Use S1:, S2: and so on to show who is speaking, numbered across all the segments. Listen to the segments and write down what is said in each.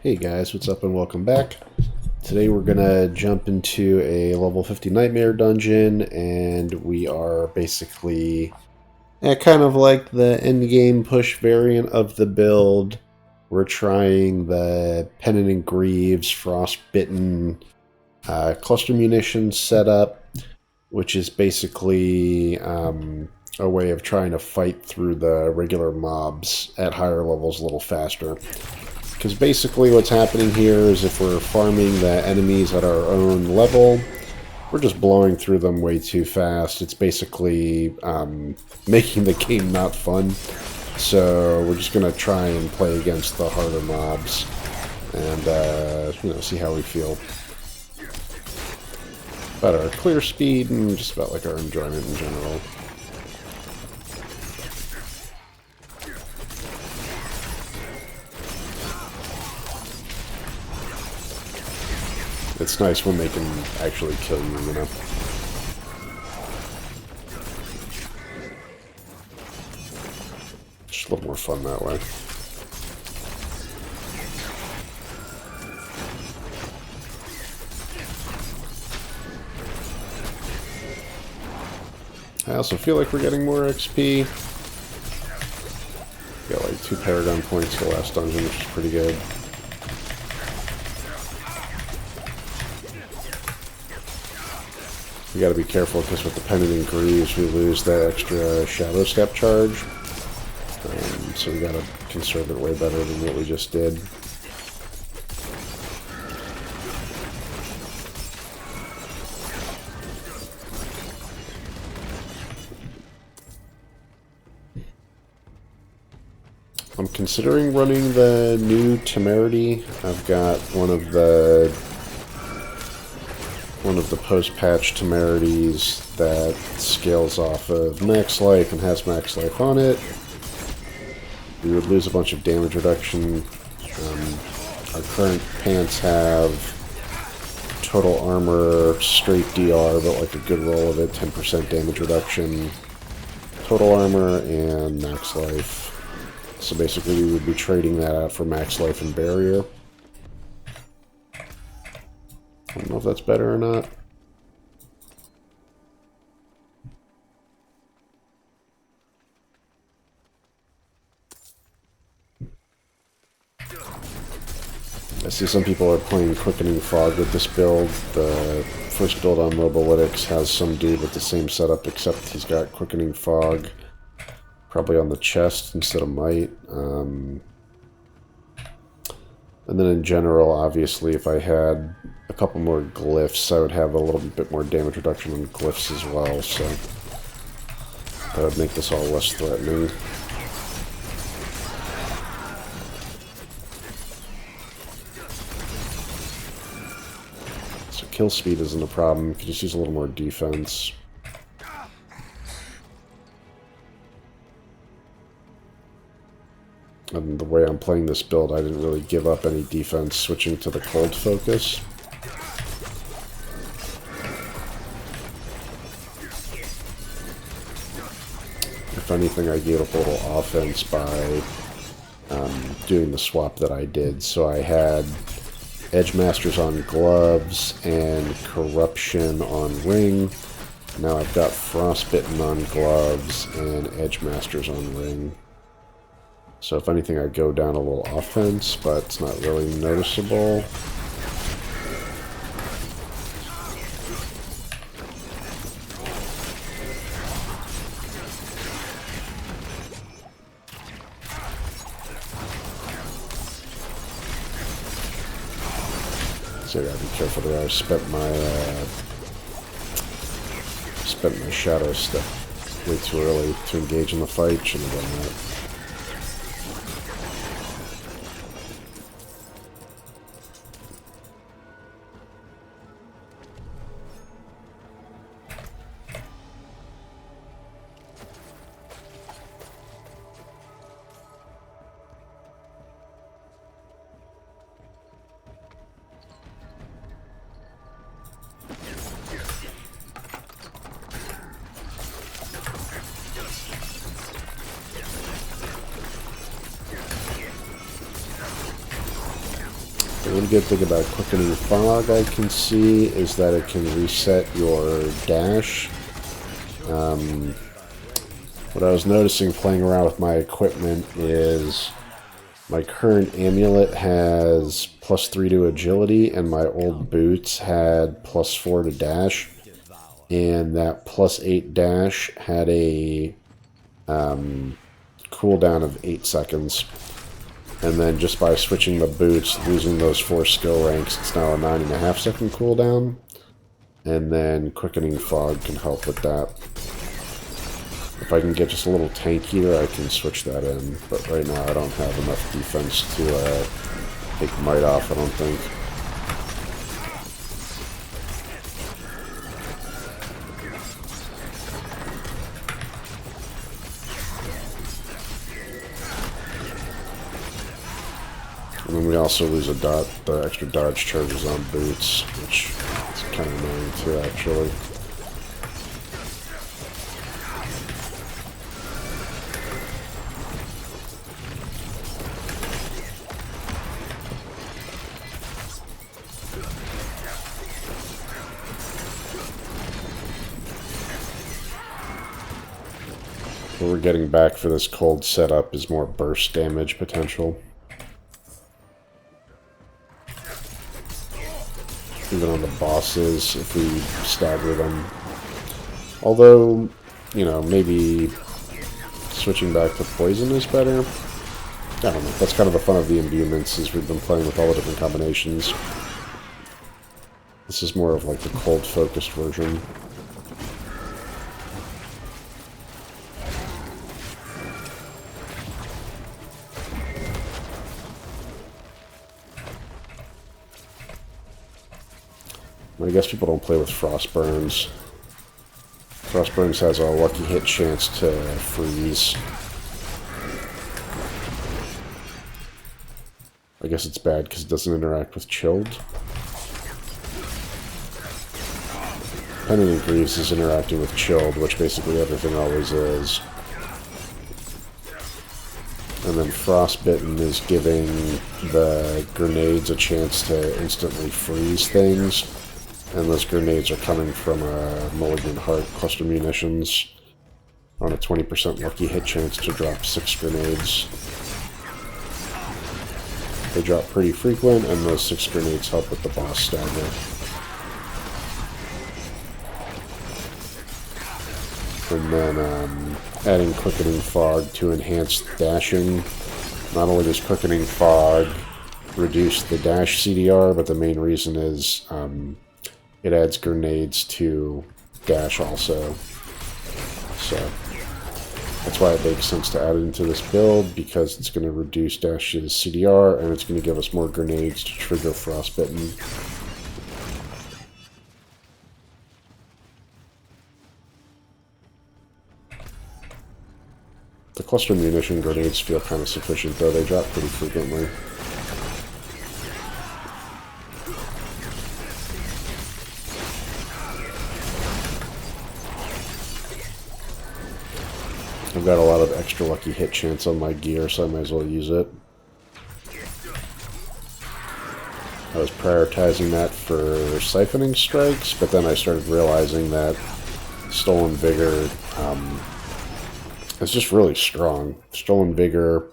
S1: Hey guys, what's up and welcome back. Today we're gonna jump into a level 50 nightmare dungeon, and we are basically kind of like the end game push variant of the build. We're trying the Pennant and Greaves Frostbitten cluster munitions setup, which is basically a way of trying to fight through the regular mobs at higher levels a little faster. Because basically what's happening here is if we're farming the enemies at our own level, we're just blowing through them way too fast. It's basically making the game not fun. So we're just going to try and play against the harder mobs and see how we feel about our clear speed and just about like our enjoyment in general. It's nice when they can actually kill you, you know? Just a little more fun that way. I also feel like we're getting more XP. Got like 2 Paragon points the last dungeon, which is pretty good. We gotta be careful because with the Pennant and Greaves we lose that extra Shadow Step charge. So we gotta conserve it way better than what we just did. I'm considering running the new Temerity. I've got one of the post-patch Temerities that scales off of max life and has max life on it. We would lose a bunch of damage reduction. Our current pants have total armor, straight DR, but like a good roll of it, 10% damage reduction, total armor, and max life. So basically we would be trading that out for max life and barrier. I don't know if that's better or not. I see some people are playing Quickening Fog with this build. The first build on Mobilytics has some dude with the same setup, except he's got Quickening Fog probably on the chest instead of Might. And then in general, obviously, if I had a couple more glyphs, I would have a little bit more damage reduction on glyphs as well, so that would make this all less threatening. So kill speed isn't a problem, you can just use a little more defense. And the way I'm playing this build, I didn't really give up any defense switching to the cold focus. If anything, I gave up a little offense by doing the swap that I did. So I had Edge Masters on gloves and Corruption on ring. Now I've got Frostbitten on gloves and Edge Masters on ring. So if anything, I'd go down a little offense, but it's not really noticeable. So I gotta be careful there. I spent my Shadow Step way too early to engage in the fight. Shouldn't have done that. The one good thing about Quickening Fog I can see is that it can reset your dash. What I was noticing playing around with my equipment is my current amulet has +3 to agility, and my old boots had +4 to dash. And that +8 dash had a cooldown of 8 seconds. And then just by switching the boots, losing those 4 skill ranks, it's now a 9.5 second cooldown. And then Quickening Fog can help with that. If I can get just a little tankier, I can switch that in. But right now I don't have enough defense to take Might off, I don't think. And then we also lose the extra dodge charges on boots, which is kind of annoying too, actually. What we're getting back for this cold setup is more burst damage potential. Even on the bosses, if we stagger them. Although, you know, maybe switching back to poison is better. I don't know. That's kind of the fun of the imbuements, is we've been playing with all the different combinations. This is more of like the cold-focused version. I guess people don't play with Frostburns. Frostburns has a lucky hit chance to freeze. I guess it's bad because it doesn't interact with chilled. Penitent Greaves is interacting with chilled, which basically everything always is. And then Frostbitten is giving the grenades a chance to instantly freeze things. And those grenades are coming from a Mulligan Heart cluster munitions on a 20% lucky hit chance to drop 6 grenades. They drop pretty frequent, and those 6 grenades help with the boss stagger. And then adding Quickening Fog to enhance dashing. Not only does Quickening Fog reduce the dash CDR, but the main reason is it adds grenades to dash also. So that's why it makes sense to add it into this build, because it's going to reduce dash's CDR and it's going to give us more grenades to trigger Frostbitten. The cluster munition grenades feel kind of sufficient, though. They drop pretty frequently. I've got a lot of extra lucky hit chance on my gear, so I might as well use it. I was prioritizing that for siphoning strikes, but then I started realizing that Stolen Vigor is just really strong. Stolen Vigor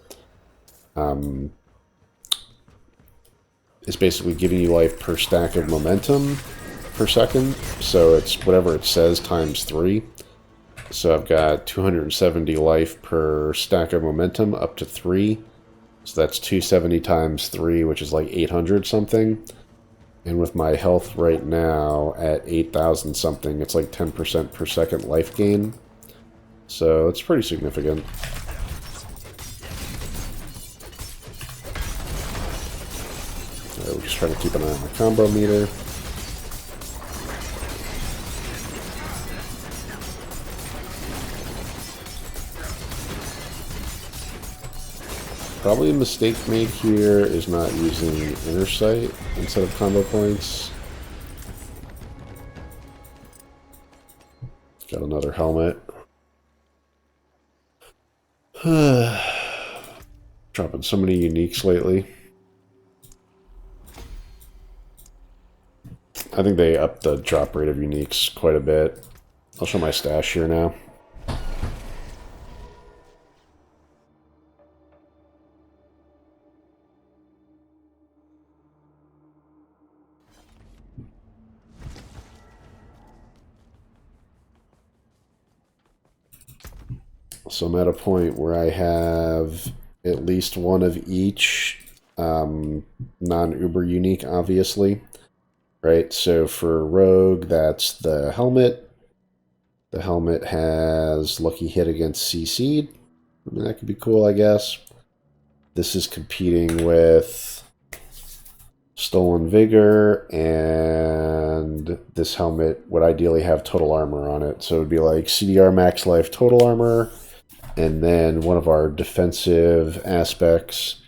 S1: is basically giving you life per stack of momentum per second, so it's whatever it says times 3. So I've got 270 life per stack of momentum up to 3. So that's 270 times 3, which is like 800 something. And with my health right now at 8,000 something, it's like 10% per second life gain. So it's pretty significant. Alright, we're just trying to keep an eye on the combo meter. Probably a mistake made here is not using Inner Sight instead of combo points. Got another helmet. Dropping so many uniques lately. I think they upped the drop rate of uniques quite a bit. I'll show my stash here now. So I'm at a point where I have at least one of each, non-Uber unique, obviously. Right, so for Rogue, that's the helmet. The helmet has lucky hit against CC'd. I mean, that could be cool, I guess. This is competing with Stolen Vigor, and this helmet would ideally have total armor on it. So it would be like CDR max life total armor, and then one of our defensive aspects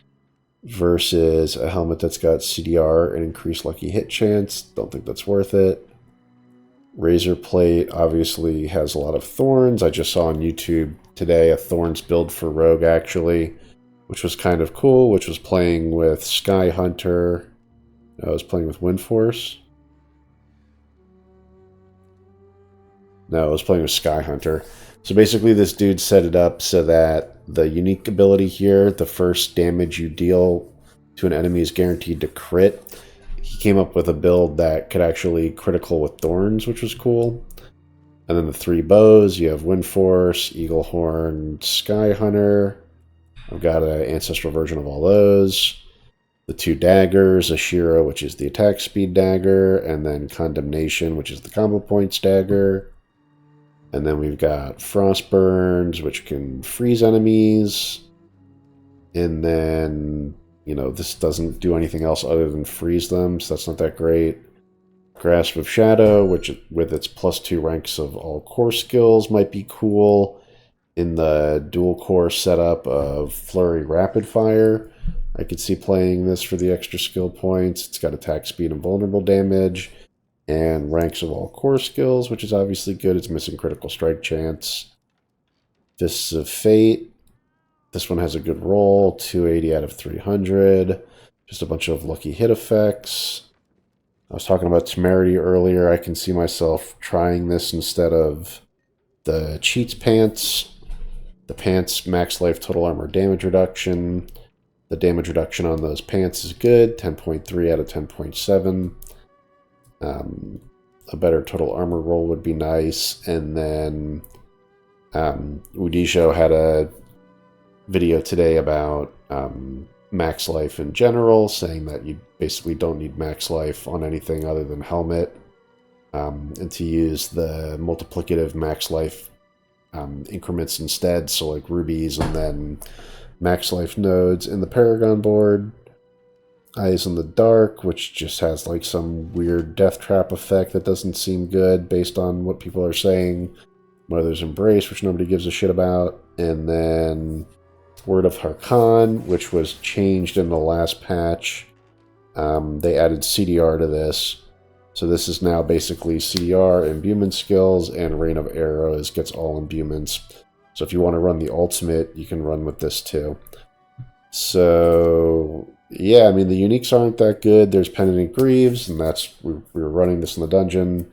S1: versus a helmet that's got CDR and increased lucky hit chance. Don't think that's worth it. Razor Plate obviously has a lot of thorns. I just saw on YouTube today a thorns build for Rogue, actually, which was kind of cool, which was playing with Sky Hunter. I was playing with Wind Force. No, I was playing with Sky Hunter. So basically this dude set it up so that the unique ability here, the first damage you deal to an enemy is guaranteed to crit. He came up with a build that could actually critical with thorns, which was cool. And then the 3 bows, you have Wind Force, Eagle Horn, Sky Hunter. I've got an ancestral version of all those. The 2 daggers, Ashira, which is the attack speed dagger, and then Condemnation, which is the combo points dagger. And then we've got Frost Burns, which can freeze enemies. And then, you know, this doesn't do anything else other than freeze them, so that's not that great. Grasp of Shadow, which with its +2 ranks of all core skills might be cool in the dual core setup of Flurry Rapid Fire. I could see playing this for the extra skill points. It's got attack speed and vulnerable damage, and ranks of all core skills, which is obviously good. It's missing critical strike chance. Fists of Fate. This one has a good roll, 280 out of 300. Just a bunch of lucky hit effects. I was talking about Temerity earlier. I can see myself trying this instead of the Cheats Pants. The pants max life total armor damage reduction. The damage reduction on those pants is good, 10.3 out of 10.7. A better total armor roll would be nice. And then Udisho had a video today about max life in general, saying that you basically don't need max life on anything other than helmet, and to use the multiplicative max life increments instead, so like rubies and then max life nodes in the Paragon board. Eyes in the Dark, which just has like some weird death trap effect that doesn't seem good based on what people are saying. Mother's Embrace, which nobody gives a shit about. And then Word of Harkon, which was changed in the last patch. They added CDR to this. So this is now basically CDR, imbuement skills, and Rain of Arrows gets all imbuments. So if you want to run the ultimate, you can run with this too. So yeah, I mean, the uniques aren't that good. There's Penitent Greaves, and that's we were running this in the dungeon.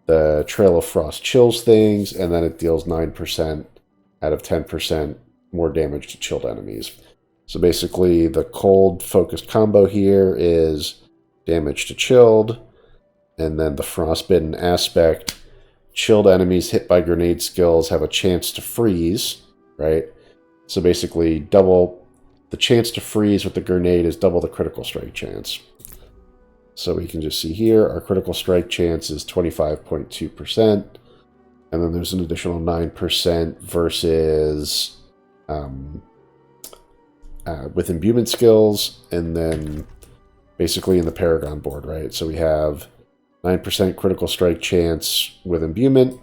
S1: The Trail of Frost chills things, and then it deals 9% out of 10% more damage to chilled enemies. So basically, the cold-focused combo here is damage to chilled, and then the Frostbitten aspect. Chilled enemies hit by grenade skills have a chance to freeze, right? So basically, double the chance to freeze with the grenade is double the critical strike chance. So we can just see here, our critical strike chance is 25.2%, and then there's an additional 9% versus with imbuement skills, and then basically in the Paragon board, right? So we have 9% critical strike chance with imbuement,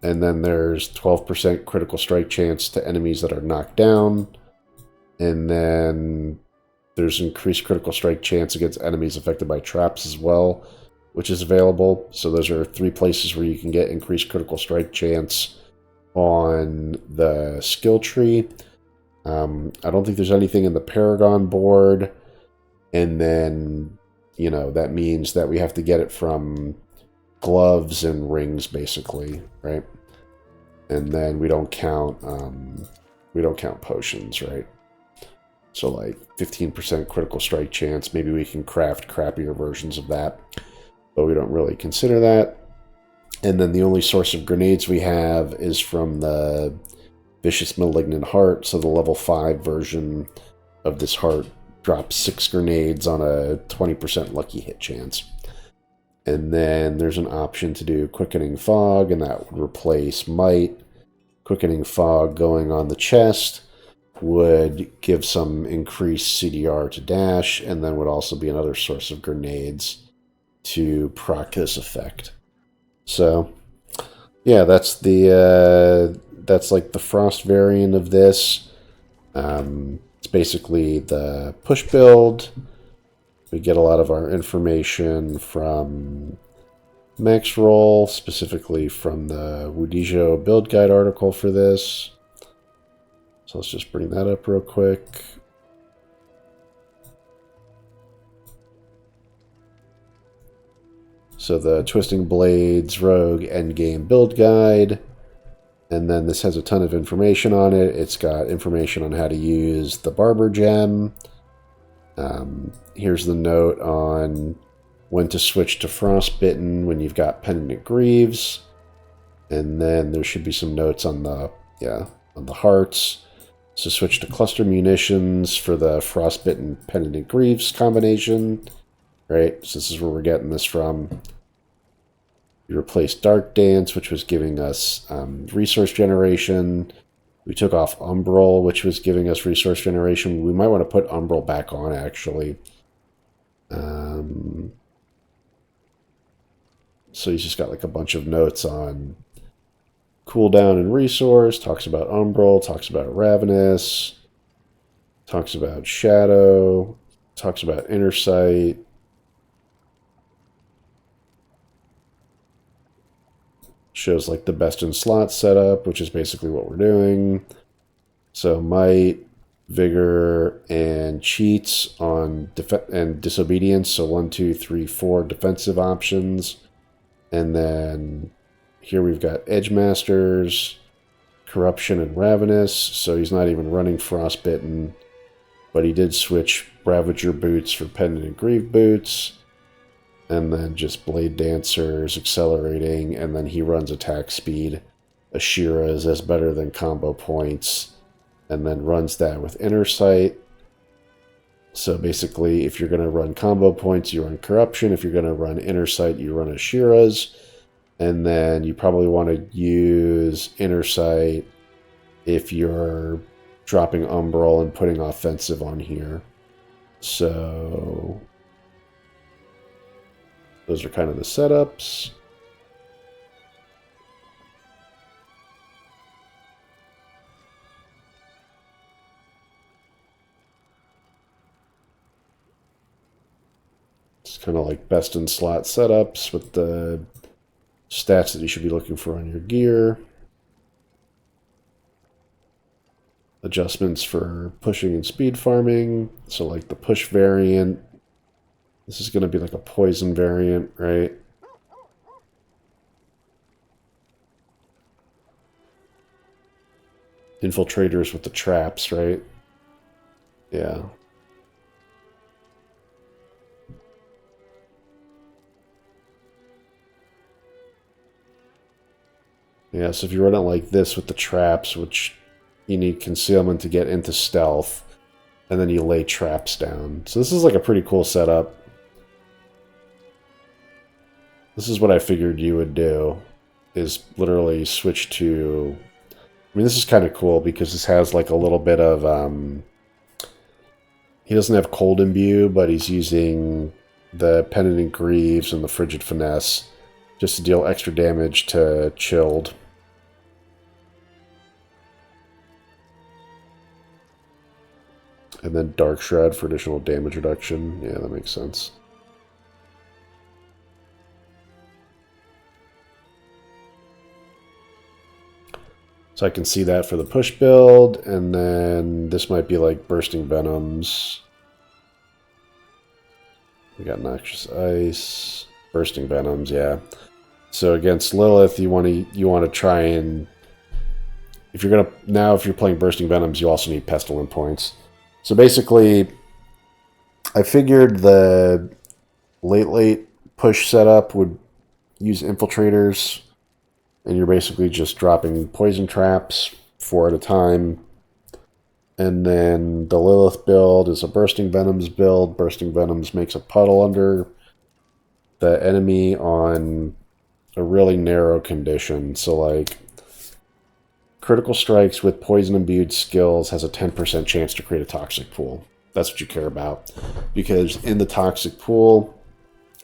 S1: and then there's 12% critical strike chance to enemies that are knocked down, and then there's increased critical strike chance against enemies affected by traps as well, which is available. So those are 3 places where you can get increased critical strike chance on the skill tree. I don't think there's anything in the Paragon board. And then you know, that means that we have to get it from gloves and rings, basically, right? And then we don't count potions, right? So like 15% critical strike chance. Maybe we can craft crappier versions of that, but we don't really consider that. And then the only source of grenades we have is from the Vicious Malignant Heart. So the level 5 version of this heart drops 6 grenades on a 20% lucky hit chance. And then there's an option to do Quickening Fog, and that would replace Might. Quickening Fog going on the chest would give some increased CDR to dash, and then would also be another source of grenades to proc this effect. So, yeah, that's that's like the Frost variant of this. It's basically the push build. We get a lot of our information from Max Roll, specifically from the Wudijo build guide article for this. So let's just bring that up real quick. So the Twisting Blades Rogue Endgame build guide. And then this has a ton of information on it. It's got information on how to use the Barber Gem. Here's the note on when to switch to Frostbitten when you've got Penitent Greaves. And then there should be some notes on the hearts. So switch to Cluster Munitions for the Frostbitten Penitent Greaves combination. Right, so this is where we're getting this from. We replaced Dark Dance, which was giving us resource generation. We took off Umbral, which was giving us resource generation. We might want to put Umbral back on, actually. So he's just got like a bunch of notes on cooldown and resource, talks about Umbral, talks about Ravenous, talks about Shadow, talks about Inner Sight. Shows like the best in slot setup, which is basically what we're doing. So Might, Vigor, and Cheats on and Disobedience. So 1, 2, 3, 4 defensive options. And then here we've got Edge Masters, Corruption, and Ravenous. So he's not even running Frostbitten. But he did switch Ravager Boots for Penitent Greave Boots. And then just Blade Dancers, Accelerating, and then he runs attack speed. Ashira's as better than combo points, and then runs that with Inner Sight. So basically, if you're going to run combo points, you run Corruption. If you're going to run Inner Sight, you run Ashira's. And then you probably want to use Inner Sight if you're dropping Umbral and putting Offensive on here. So those are kind of the setups. It's kind of like best in slot setups with the stats that you should be looking for on your gear. Adjustments for pushing and speed farming. So like the push variant. This is going to be like a poison variant, right? Infiltrators with the traps, right? Yeah. Yeah, so if you run it like this with the traps, which you need concealment to get into stealth, and then you lay traps down. So this is like a pretty cool setup. This is what I figured you would do, is literally switch to... I mean, this is kind of cool because this has like a little bit of... he doesn't have Cold Imbue, but he's using the Penitent Greaves and the Frigid Finesse just to deal extra damage to Chilled. And then Dark Shroud for additional damage reduction. Yeah, that makes sense. So I can see that for the push build, and then this might be like Bursting Venoms. We got Noxious Ice, Bursting Venoms, yeah. So against Lilith, you want to try and if you're playing Bursting Venoms, you also need Pestilent points. So basically, I figured the late push setup would use infiltrators, and you're basically just dropping poison traps 4 at a time. And then the Lilith build is a Bursting Venoms build. Bursting Venoms makes a puddle under the enemy on a really narrow condition. So like critical strikes with poison imbued skills has a 10% chance to create a toxic pool. That's what you care about. Because in the toxic pool,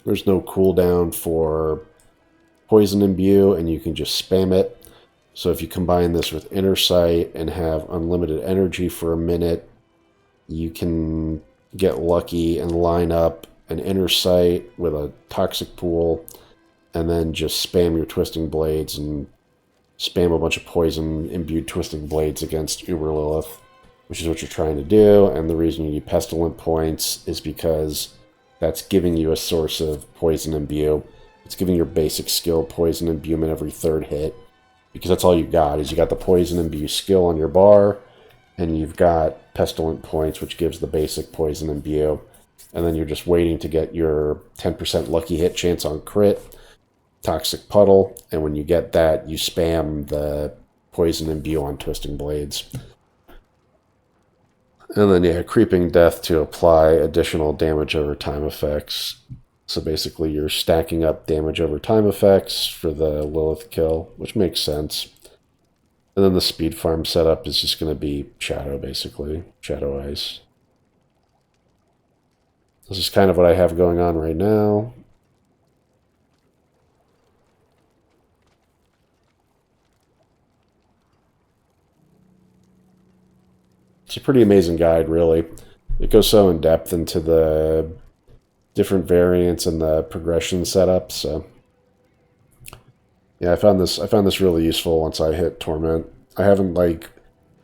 S1: there's no cooldown for poison imbue, and you can just spam it. So if you combine this with Inner Sight and have unlimited energy for a minute, you can get lucky and line up an Inner Sight with a toxic pool, and then just spam your Twisting Blades and spam a bunch of poison imbued Twisting Blades against Uber Lilith, which is what you're trying to do. And the reason you need Pestilent points is because that's giving you a source of poison imbue. It's giving your basic skill poison imbuement every third hit, because that's all you got, is you got the poison imbue skill on your bar, and you've got Pestilent points, which gives the basic poison imbue, and then you're just waiting to get your 10% lucky hit chance on crit, Toxic Puddle, and when you get that, you spam the poison imbue on Twisting Blades. And then, yeah, Creeping Death to apply additional damage over time effects. So basically, you're stacking up damage over time effects for the Lilith kill, which makes sense. And then the speed farm setup is just going to be Shadow, basically. Shadow Ice. This is kind of what I have going on right now. It's a pretty amazing guide, really. It goes so in depth into the different variants and the progression setup. So yeah, I found this really useful once I hit Torment. I haven't like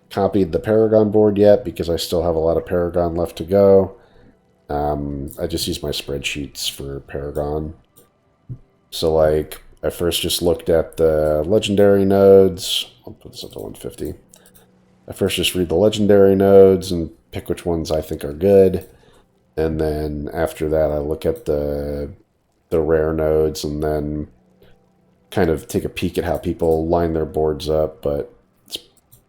S1: copied the Paragon board yet because I still have a lot of Paragon left to go. I just use my spreadsheets for Paragon. So like I first just looked at the legendary nodes. I'll put this up to 150. I first just read the legendary nodes and pick which ones I think are good. And then after that, I look at the rare nodes and then kind of take a peek at how people line their boards up. But it's,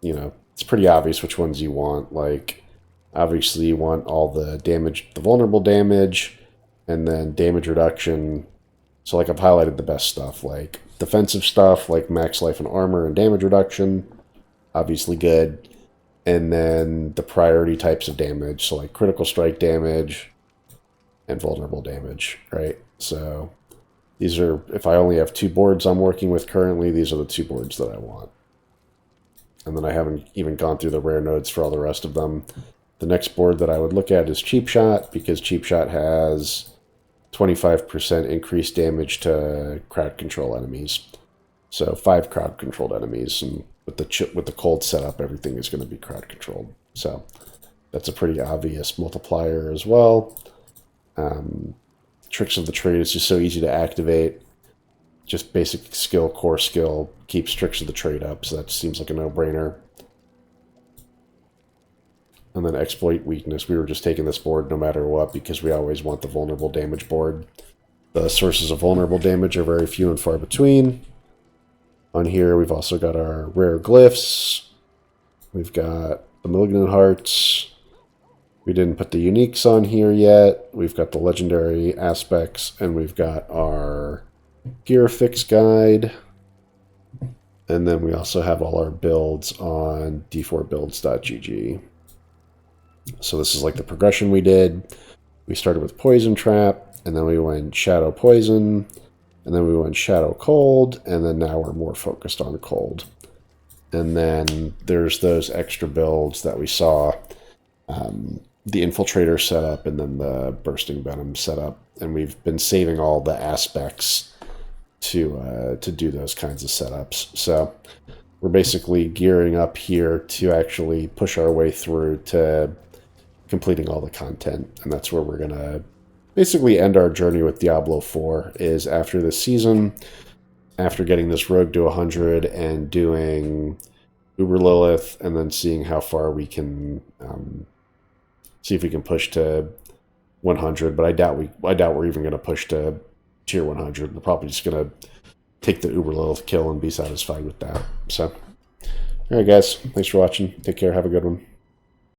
S1: it's pretty obvious which ones you want. Like, obviously you want all the damage, the vulnerable damage, and then damage reduction. So like I've highlighted the best stuff, like defensive stuff, like max life and armor and damage reduction. Obviously good. And then the priority types of damage, so like critical strike damage and vulnerable damage, right? So these are, if I only have 2 boards I'm working with currently, these are the 2 boards that I want. And then I haven't even gone through the rare nodes for all the rest of them. The next board that I would look at is Cheap Shot, because Cheap Shot has 25% increased damage to crowd control enemies. So 5 crowd controlled enemies, and with the cold setup, everything is going to be crowd controlled. So that's a pretty obvious multiplier as well. Tricks of the Trade is just so easy to activate. Just basic skill, core skill, keeps Tricks of the Trade up, so that seems like a no-brainer. And then Exploit Weakness. We were just taking this board no matter what, because we always want the vulnerable damage board. The sources of vulnerable damage are very few and far between. On here, we've also got our rare glyphs. We've got the Malignant Hearts. We didn't put the uniques on here yet. We've got the legendary aspects, and we've got our gear fix guide. And then we also have all our builds on d4builds.gg. So this is like the progression we did. We started with Poison Trap, and then we went Shadow Poison, and then we went Shadow Cold, and then now we're more focused on Cold. And then there's those extra builds that we saw, the Infiltrator setup, and then the Bursting Venom setup. And we've been saving all the aspects to do those kinds of setups. So we're basically gearing up here to actually push our way through to completing all the content, and that's where we're going to basically end our journey with Diablo 4 is after this season, after getting this rogue to 100 and doing Uber Lilith, and then seeing how far we can see if we can push to 100. But I doubt we're even going to push to tier 100. We're probably just going to take the Uber Lilith kill and be satisfied with that. So, all right, guys, thanks for watching. Take care. Have a good one.